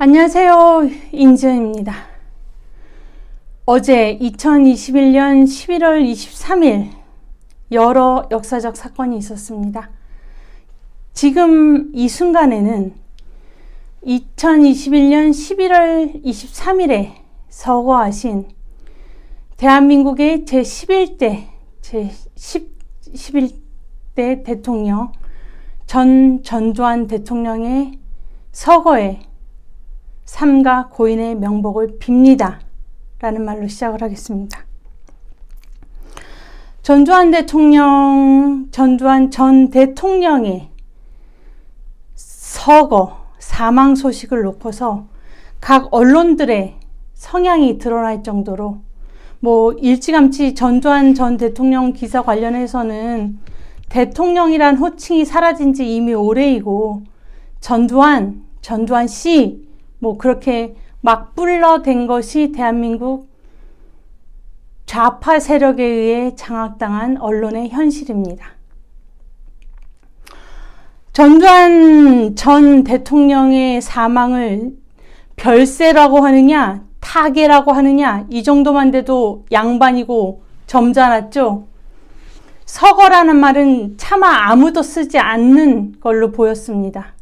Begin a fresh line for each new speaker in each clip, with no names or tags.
안녕하세요. 인지은입니다. 어제 2021년 11월 23일 여러 역사적 사건이 있었습니다. 지금 이 순간에는 2021년 11월 23일에 서거하신 대한민국의 제11대 대통령 전두환 대통령의 서거에 삼가 고인의 명복을 빕니다 라는 말로 시작을 하겠습니다. 전두환 전 대통령의 서거, 사망 소식을 놓고서 각 언론들의 성향이 드러날 정도로 일찌감치 전두환 전 대통령 기사 관련해서는 대통령이란 호칭이 사라진 지 이미 오래이고 전두환 씨 그렇게 막 불러댄 것이 대한민국 좌파 세력에 의해 장악당한 언론의 현실입니다. 전두환 전 대통령의 사망을 별세라고 하느냐, 타계라고 하느냐, 이 정도만 돼도 양반이고 점잖았죠. 서거라는 말은 차마 아무도 쓰지 않는 걸로 보였습니다.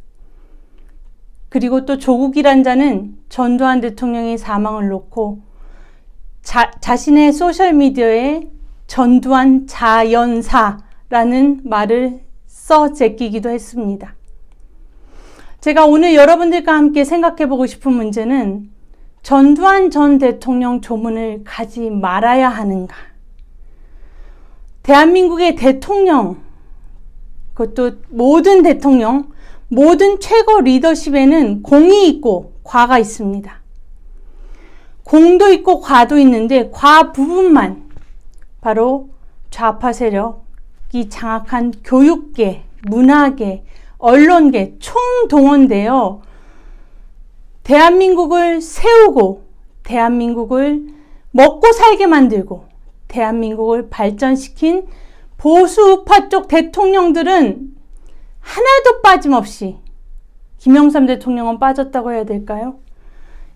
그리고 또 조국이란 자는 전두환 대통령의 사망을 놓고 자신의 소셜미디어에 전두환 자연사라는 말을 써 제끼기도 했습니다. 제가 오늘 여러분들과 함께 생각해 보고 싶은 문제는 전두환 전 대통령 조문을 가지 말아야 하는가? 대한민국의 대통령, 그것도 모든 대통령, 모든 최고 리더십에는 공이 있고 과가 있습니다. 공도 있고 과도 있는데 과 부분만 바로 좌파 세력이 장악한 교육계, 문화계, 언론계 총동원되어 대한민국을 세우고 대한민국을 먹고 살게 만들고 대한민국을 발전시킨 보수우파 쪽 대통령들은 하나도 빠짐없이, 김영삼 대통령은 빠졌다고 해야 될까요?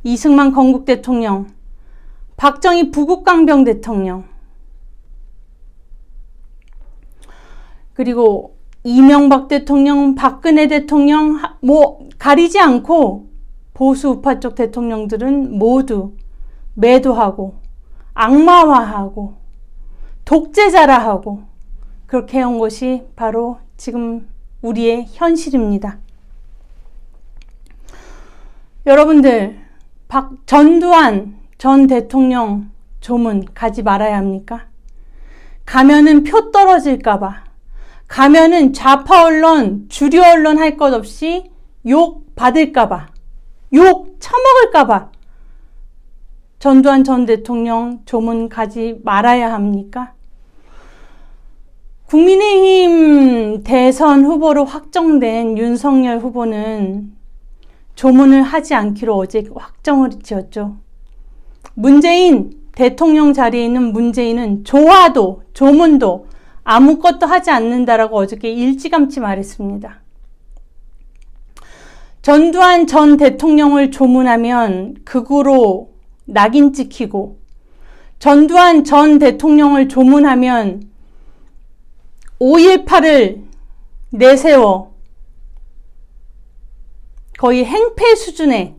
이승만 건국 대통령, 박정희 부국강병 대통령, 그리고 이명박 대통령, 박근혜 대통령 가리지 않고 보수우파 쪽 대통령들은 모두 매도하고 악마화하고 독재자라 하고 그렇게 해온 것이 바로 지금 우리의 현실입니다. 여러분들, 전두환 전 대통령 조문 가지 말아야 합니까? 가면은 표 떨어질까봐, 가면은 좌파 언론, 주류 언론 할 것 없이 욕 받을까봐, 욕 처먹을까봐 전두환 전 대통령 조문 가지 말아야 합니까? 국민의힘 대선 후보로 확정된 윤석열 후보는 조문을 하지 않기로 어제 확정을 지었죠. 대통령 자리에 있는 문재인은 조화도 조문도 아무것도 하지 않는다라고 어저께 일찌감치 말했습니다. 전두환 전 대통령을 조문하면 극우로 낙인 찍히고, 전두환 전 대통령을 조문하면 5.18을 내세워 거의 행패 수준의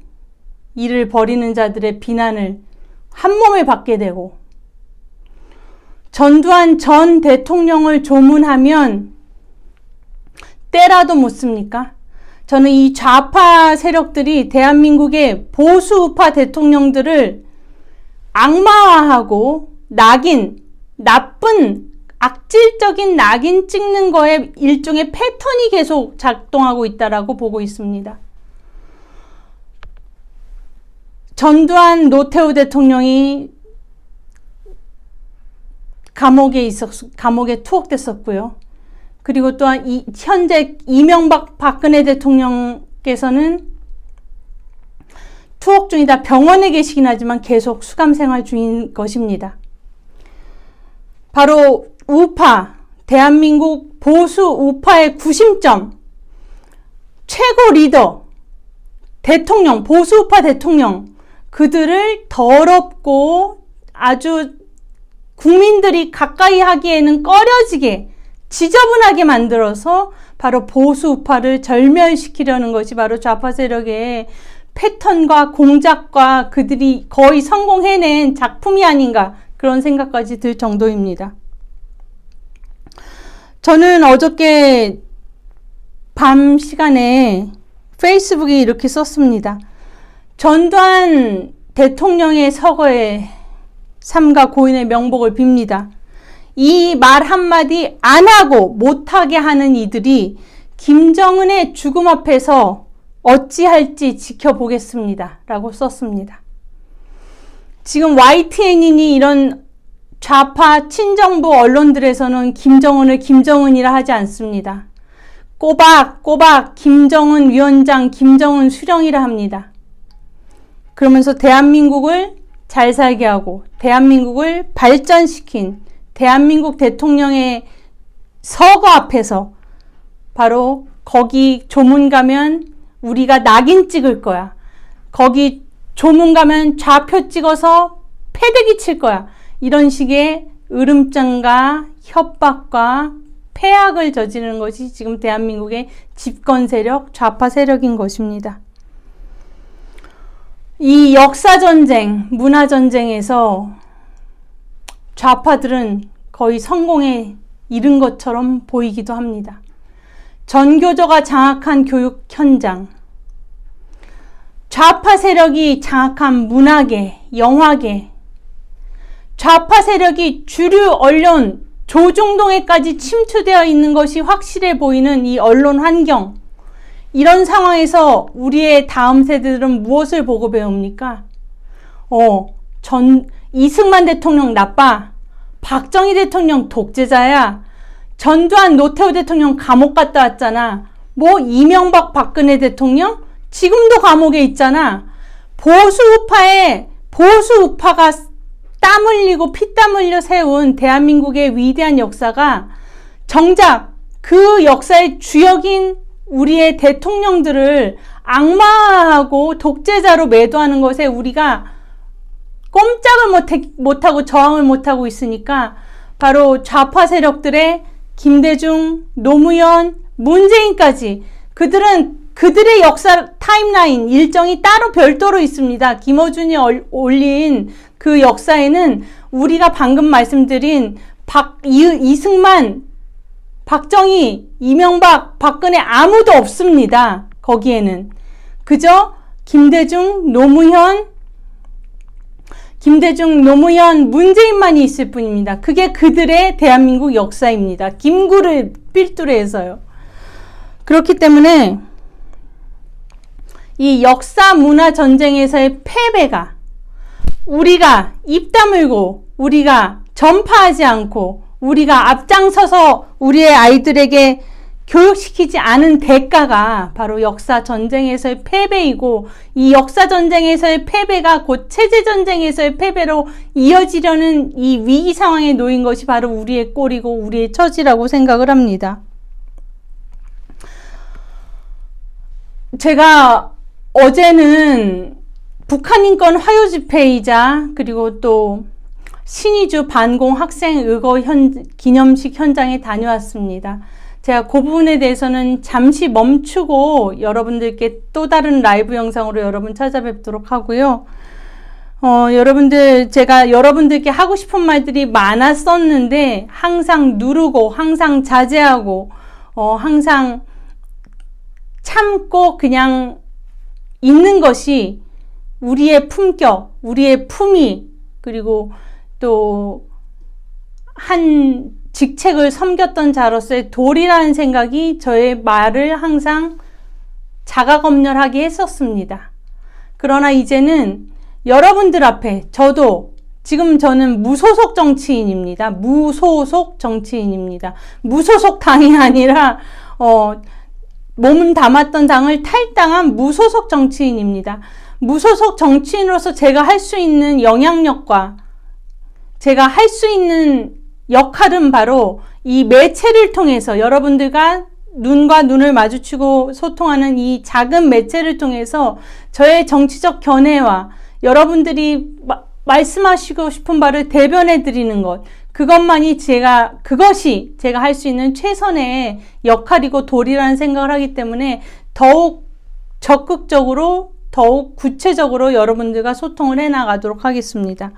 일을 벌이는 자들의 비난을 한몸에 받게 되고, 전두환 전 대통령을 조문하면 때라도 못 씁니까? 저는 이 좌파 세력들이 대한민국의 보수우파 대통령들을 악마화하고 나쁜 악질적인 낙인 찍는 거에 일종의 패턴이 계속 작동하고 있다라고 보고 있습니다. 전두환 노태우 대통령이 감옥에 투옥됐었고요. 그리고 또한 현재 이명박 박근혜 대통령께서는 투옥 중이다. 병원에 계시긴 하지만 계속 수감 생활 중인 것입니다. 바로 우파, 대한민국 보수 우파의 구심점, 최고 리더, 대통령, 보수우파 대통령, 그들을 더럽고 아주 국민들이 가까이 하기에는 꺼려지게 지저분하게 만들어서 바로 보수우파를 절멸시키려는 것이 바로 좌파 세력의 패턴과 공작과 그들이 거의 성공해낸 작품이 아닌가, 그런 생각까지 들 정도입니다. 저는 어저께 밤 시간에 페이스북에 이렇게 썼습니다. 전두환 대통령의 서거에 삼가 고인의 명복을 빕니다. 이 말 한마디 안 하고 못하게 하는 이들이 김정은의 죽음 앞에서 어찌할지 지켜보겠습니다. 라고 썼습니다. 지금 YTN이니 이런 좌파 친정부 언론들에서는 김정은을 김정은이라 하지 않습니다. 꼬박꼬박 김정은 위원장, 김정은 수령이라 합니다. 그러면서 대한민국을 잘 살게 하고 대한민국을 발전시킨 대한민국 대통령의 서거 앞에서 바로 거기 조문 가면 우리가 낙인 찍을 거야. 거기 조문 가면 좌표 찍어서 패대기 칠 거야. 이런 식의 으름장과 협박과 폐악을 저지르는 것이 지금 대한민국의 집권 세력, 좌파 세력인 것입니다. 이 역사전쟁, 문화전쟁에서 좌파들은 거의 성공에 이른 것처럼 보이기도 합니다. 전교조가 장악한 교육 현장, 좌파 세력이 장악한 문화계, 영화계, 좌파 세력이 주류 언론, 조중동에까지 침투되어 있는 것이 확실해 보이는 이 언론 환경, 이런 상황에서 우리의 다음 세대들은 무엇을 보고 배웁니까? 이승만 대통령 나빠. 박정희 대통령 독재자야. 전두환 노태우 대통령 감옥 갔다 왔잖아. 뭐 이명박 박근혜 대통령 지금도 감옥에 있잖아. 보수우파가 땀 흘리고 피땀 흘려 세운 대한민국의 위대한 역사가 정작 그 역사의 주역인 우리의 대통령들을 악마하고 독재자로 매도하는 것에 우리가 꼼짝을 못하고 저항을 못하고 있으니까 바로 좌파 세력들의 김대중, 노무현, 문재인까지 그들의 역사 타임라인 일정이 따로 별도로 있습니다. 김어준이 올린 그 역사에는 우리가 방금 말씀드린 이승만, 박정희, 이명박, 박근혜 아무도 없습니다. 거기에는 그저 김대중, 노무현, 문재인만이 있을 뿐입니다. 그게 그들의 대한민국 역사입니다. 김구를 필두로 해서요. 그렇기 때문에 이 역사 문화 전쟁에서의 패배가 우리가 입 다물고 우리가 전파하지 않고 우리가 앞장서서 우리의 아이들에게 교육시키지 않은 대가가 바로 역사 전쟁에서의 패배이고, 이 역사 전쟁에서의 패배가 곧 체제 전쟁에서의 패배로 이어지려는 이 위기 상황에 놓인 것이 바로 우리의 꼴이고 우리의 처지라고 생각을 합니다. 제가 어제는 북한인권 화요 집회이자 그리고 또 신의주 반공 학생 의거 기념식 현장에 다녀왔습니다. 제가 그 부분에 대해서는 잠시 멈추고 여러분들께 또 다른 라이브 영상으로 여러분 찾아뵙도록 하고요. 제가 여러분들께 하고 싶은 말들이 많았었는데 항상 누르고 항상 자제하고 항상 참고 그냥 있는 것이 우리의 품격, 우리의 품위, 그리고 또 한 직책을 섬겼던 자로서의 도리라는 생각이 저의 말을 항상 자가검열하게 했었습니다. 그러나 이제는 여러분들 앞에 저는 무소속 정치인입니다. 무소속 당이 아니라 몸은 담았던 당을 탈당한 무소속 정치인입니다. 무소속 정치인으로서 제가 할 수 있는 영향력과 제가 할 수 있는 역할은 바로 이 매체를 통해서 여러분들과 눈과 눈을 마주치고 소통하는 이 작은 매체를 통해서 저의 정치적 견해와 여러분들이 말씀하시고 싶은 바를 대변해 드리는 것, 그것이 제가 할 수 있는 최선의 역할이고 도리라는 생각을 하기 때문에 더욱 적극적으로, 더욱 구체적으로 여러분들과 소통을 해 나가도록 하겠습니다.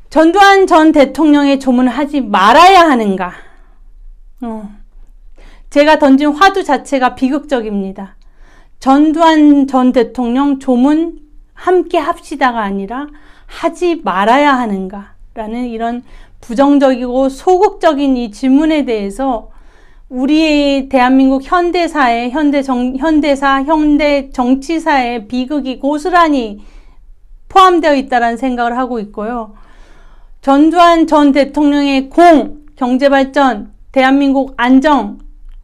전두환 전 대통령의 조문을 하지 말아야 하는가? 제가 던진 화두 자체가 비극적입니다. 전두환 전 대통령 조문 함께 합시다가 아니라 하지 말아야 하는가? 라는 이런 부정적이고 소극적인 이 질문에 대해서 우리의 대한민국 현대사의 현대 정치사의 비극이 고스란히 포함되어 있다는 생각을 하고 있고요. 전두환 전 대통령의 경제발전, 대한민국 안정,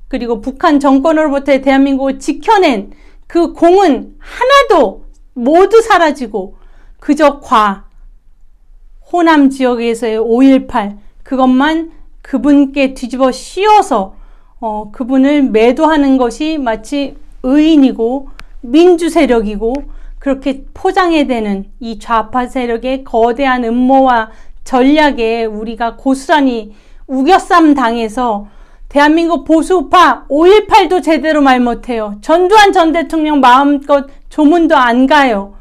그리고 북한 정권으로부터의 대한민국을 지켜낸 그 공은 하나도 모두 사라지고 그저 호남 지역에서의 5.18 그것만 그분께 뒤집어 씌워서 그분을 매도하는 것이 마치 의인이고 민주 세력이고 그렇게 포장해대는 이 좌파 세력의 거대한 음모와 전략에 우리가 고스란히 우겨쌈 당해서 대한민국 보수우파 5.18도 제대로 말 못해요. 전두환 전 대통령 마음껏 조문도 안 가요.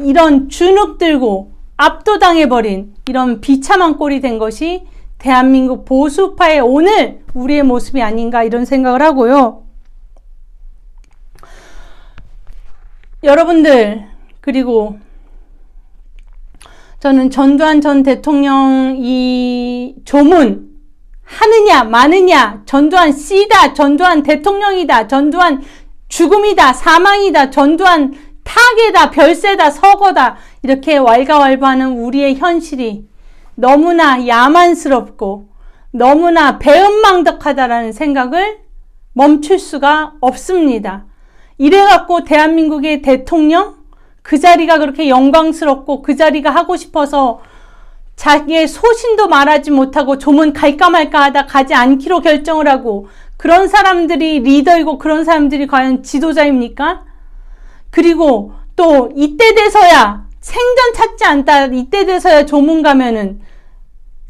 이런 주눅 들고 압도당해버린 이런 비참한 꼴이 된 것이 대한민국 보수파의 오늘 우리의 모습이 아닌가 이런 생각을 하고요. 여러분들, 그리고 저는 전두환 전 대통령 이 조문 하느냐 마느냐, 전두환 씨다, 전두환 대통령이다, 전두환 죽음이다, 사망이다, 전두환 타계다, 별세다, 서거다 이렇게 왈가왈부하는 우리의 현실이 너무나 야만스럽고 너무나 배은망덕하다라는 생각을 멈출 수가 없습니다. 이래갖고 대한민국의 대통령 그 자리가 그렇게 영광스럽고 그 자리가 하고 싶어서 자기의 소신도 말하지 못하고 조문 갈까 말까 하다 가지 않기로 결정을 하고 그런 사람들이 리더이고 그런 사람들이 과연 지도자입니까? 그리고 또 이때 돼서야 생전 찾지 않다 이때 돼서야 조문 가면은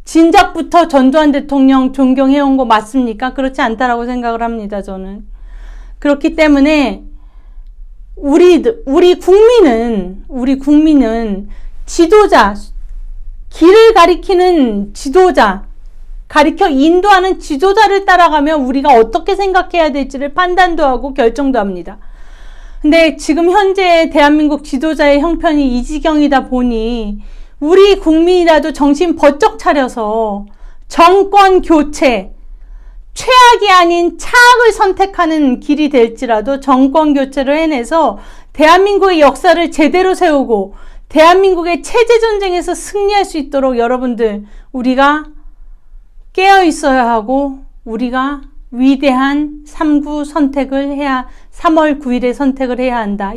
진작부터 전두환 대통령 존경해온 거 맞습니까? 그렇지 않다라고 생각을 합니다. 저는 그렇기 때문에 우리 국민은 지도자, 길을 가리키는 지도자, 가리켜 인도하는 지도자를 따라가며 우리가 어떻게 생각해야 될지를 판단도 하고 결정도 합니다. 근데 지금 현재 대한민국 지도자의 형편이 이 지경이다 보니 우리 국민이라도 정신 번쩍 차려서 정권 교체, 최악이 아닌 차악을 선택하는 길이 될지라도 정권 교체를 해내서 대한민국의 역사를 제대로 세우고 대한민국의 체제 전쟁에서 승리할 수 있도록 여러분들 우리가 깨어 있어야 하고 우리가 위대한 3구 선택을 해야 3월 9일에 선택을 해야 한다.